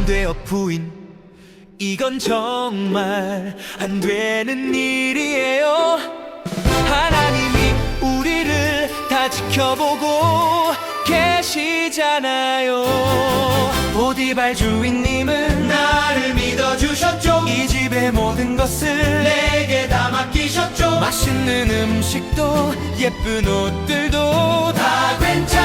안 돼요 부인, 이건 정말 안 되는 일이에요. 하나님이 우리를 다 지켜보고 계시잖아요. 보디발 주인님은 나를 믿어주셨죠. 이 집의 모든 것을 내게 다 맡기셨죠. 맛있는 음식도 예쁜 옷들도 다 괜찮아요.